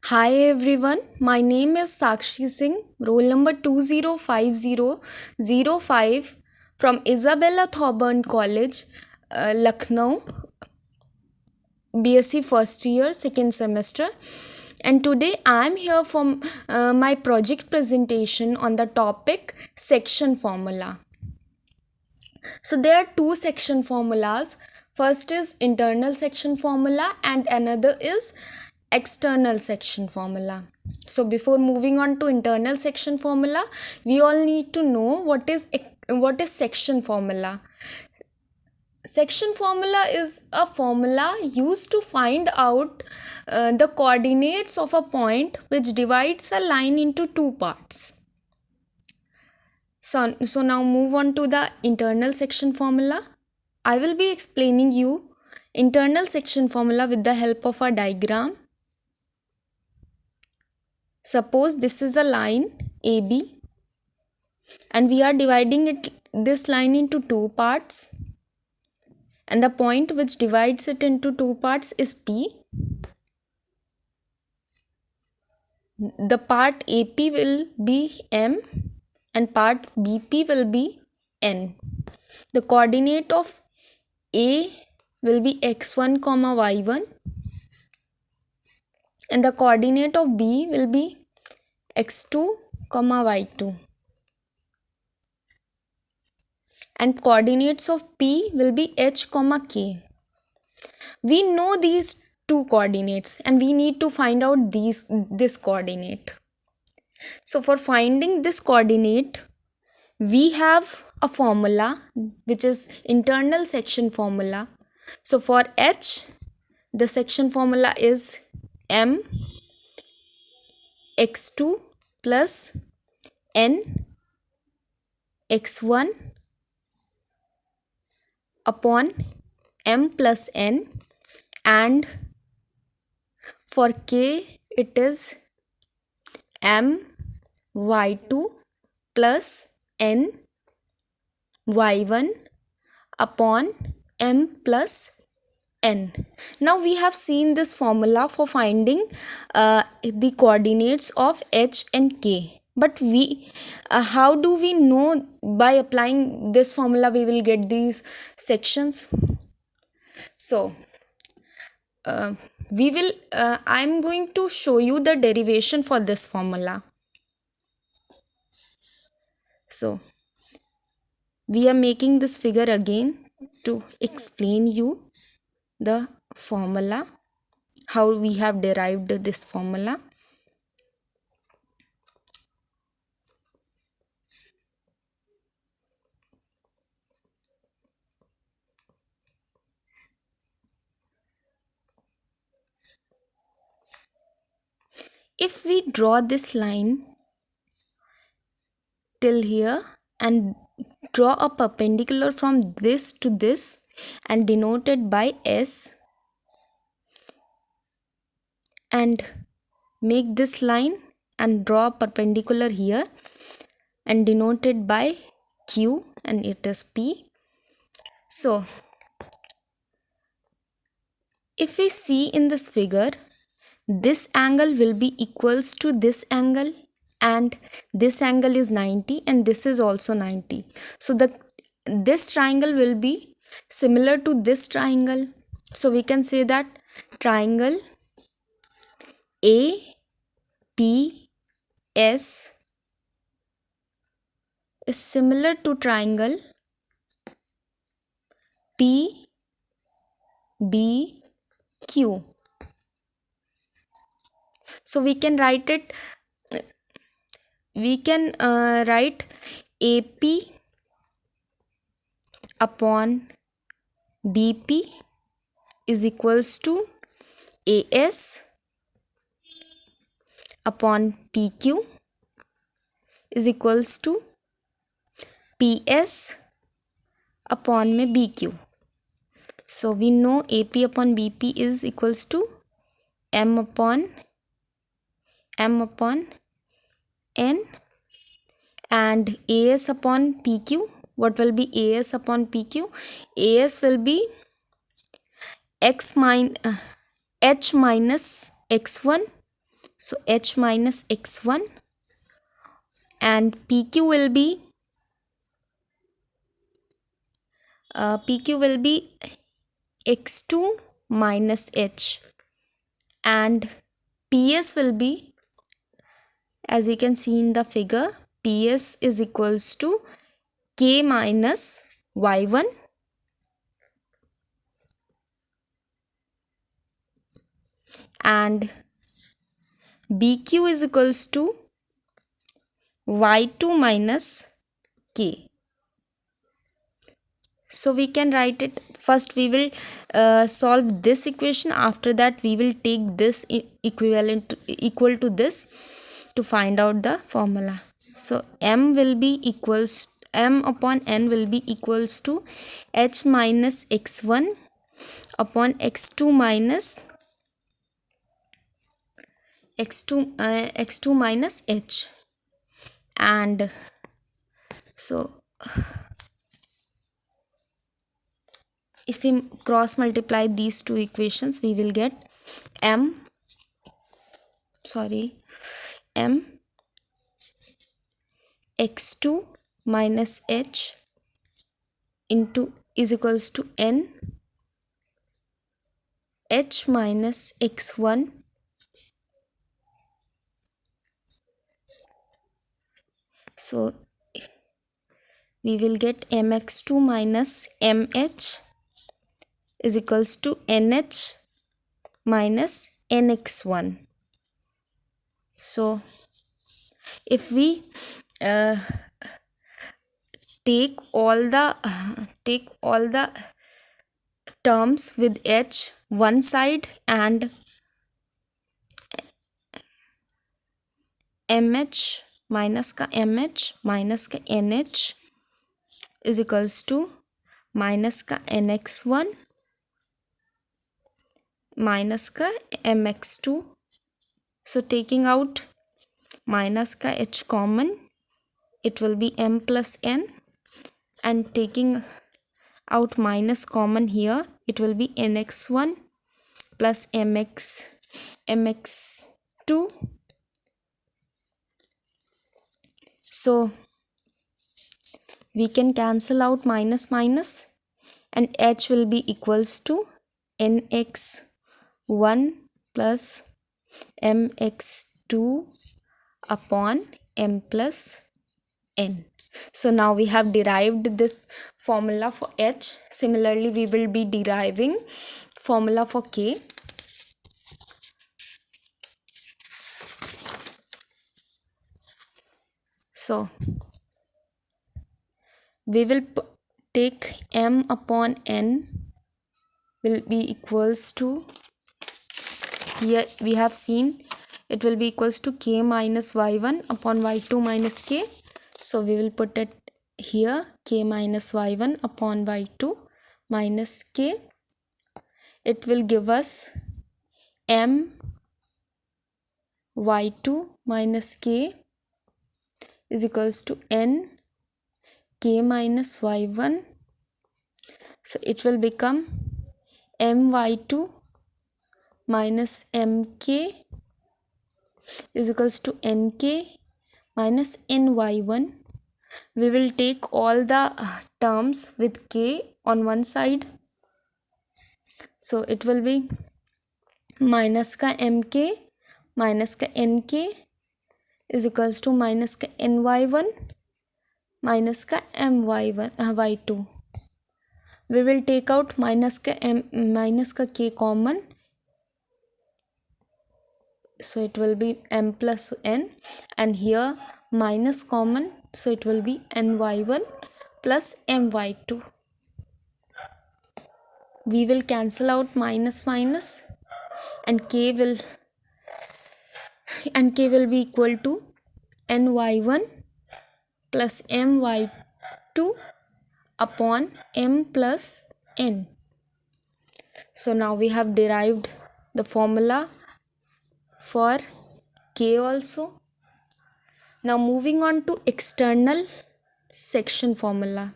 Hi everyone, my name is Sakshi Singh, roll number 205005 from Isabella Thorburn College, Lucknow, BSc first year, second semester. And today I am here for my project presentation on the topic section formula. So there are two section formulas. First is internal section formula and another is external section formula. So before moving on to internal section formula, we all need to know what is section formula. Section formula is a formula used to find out the coordinates of a point which divides a line into two parts. So now move on to the internal section formula. I will be explaining you internal section formula with the help of a diagram. Suppose this is a line AB and we are dividing this line into two parts, and the point which divides it into two parts is P. The part AP will be M and part BP will be N. The coordinate of A will be x1 comma y1 and the coordinate of B will be x2 comma y2, and coordinates of P will be h comma k. We know these two coordinates and we need to find out this coordinate. So for finding this coordinate, we have a formula which is internal section formula. So for h, the section formula is m x2 plus n x1 upon m plus n, and for k it is m y2 plus n y1 upon m plus n. Now we have seen this formula for finding the coordinates of h and k, but how do we know by applying this formula we will get these sections? So I'm going to show you the derivation for this formula. So we are making this figure again to explain you the formula, how we have derived this formula. If we draw this line till here and draw a perpendicular from this to this and denote it by S, and make this line and draw a perpendicular here and denote it by Q, and it is P. So if we see in this figure, this angle will be equals to this angle, and this angle is 90 and this is also 90. So this triangle will be similar to this triangle. So we can say that triangle APS is similar to triangle PBQ. So we can write AP upon BP is equals to AS upon PQ is equals to PS upon में BQ. So we know AP upon BP is equals to M upon N, and AS upon PQ. What will be AS upon PQ? AS will be H minus x1 So h minus x1, and PQ will be x2 minus h, and PS will be, as you can see in the figure, PS is equals to K minus y1, and BQ is equals to y2 minus K. So we can write it. First we will solve this equation. After that we will take this equal to this to find out the formula. So m upon n will be equals to h minus x1 upon x2 minus x2 minus h. And so if we cross multiply these two equations, we will get m x2 minus h into is equals to n h minus x1 so we will get mx2 minus mh is equals to nh minus nx1. So if we take all the terms with h one side and mh minus का mh minus का nh is equals to minus का nx1 minus का mx2. So taking out minus का h common, it will be m plus n, and taking out minus common here, it will be nx1 plus mx2. So we can cancel out minus minus, and h will be equals to nx1 plus mx2 upon m plus n. So now we have derived this formula for h. Similarly, we will be deriving formula for k. So we will take m upon n will be equals to, here we have seen it will be equals to k minus y1 upon y2 minus k. So we will put it here, k minus y1 upon y2 minus k. It will give us m y2 minus k is equals to n k minus y1. So it will become m y2 minus mk is equals to nk minus ny1. We will take all the terms with k on one side. So it will be minus का mk minus का nk is equals to minus का ny1 minus का y2. We will take out minus का k common. So it will be m plus n, and here minus common, so it will be ny1 plus my2. We will cancel out minus minus, and k will be equal to ny1 plus my2 upon m plus n. So now we have derived the formula for k also. Now moving on to external section formula.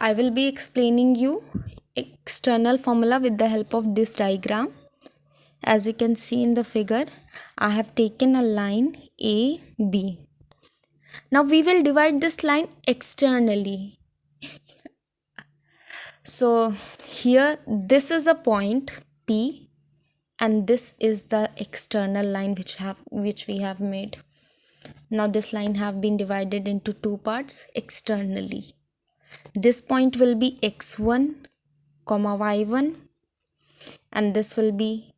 I will be explaining you external formula with the help of this diagram. As you can see in the figure, I have taken a line AB. Now we will divide this line externally. So here this is a point P, and this is the external line which we have made. Now this line have been divided into two parts externally. This point will be x1 comma y1, and this will be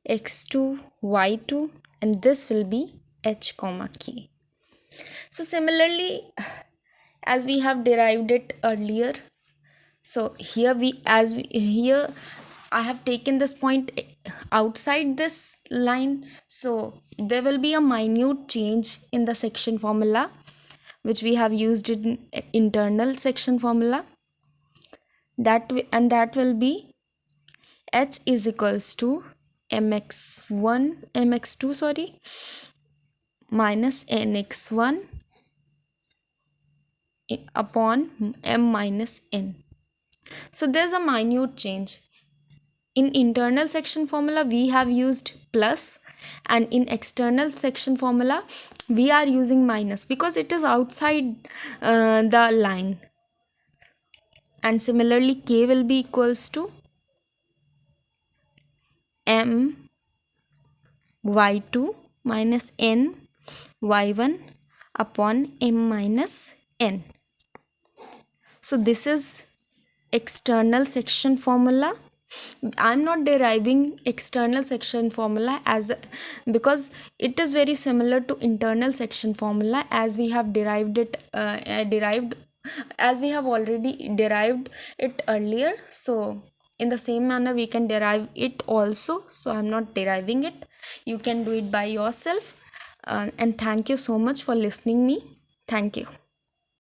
x2 y2, and this will be h comma k. So similarly, as we have derived it earlier, so here I have taken this point outside this line, so there will be a minute change in the section formula which we have used in internal section formula, that will be h is equals to mx2 minus nx1 upon m minus n. So there's a minute change. In internal section formula we have used plus, and in external section formula we are using minus because it is outside the line. And similarly k will be equals to m y2 minus n y1 upon m minus n. So this is external section formula. I'm not deriving external section formula because it is very similar to internal section formula, as we have already derived it earlier. So in the same manner we can derive it also. So I'm not deriving it. You can do it by yourself. And thank you so much for listening me. Thank you.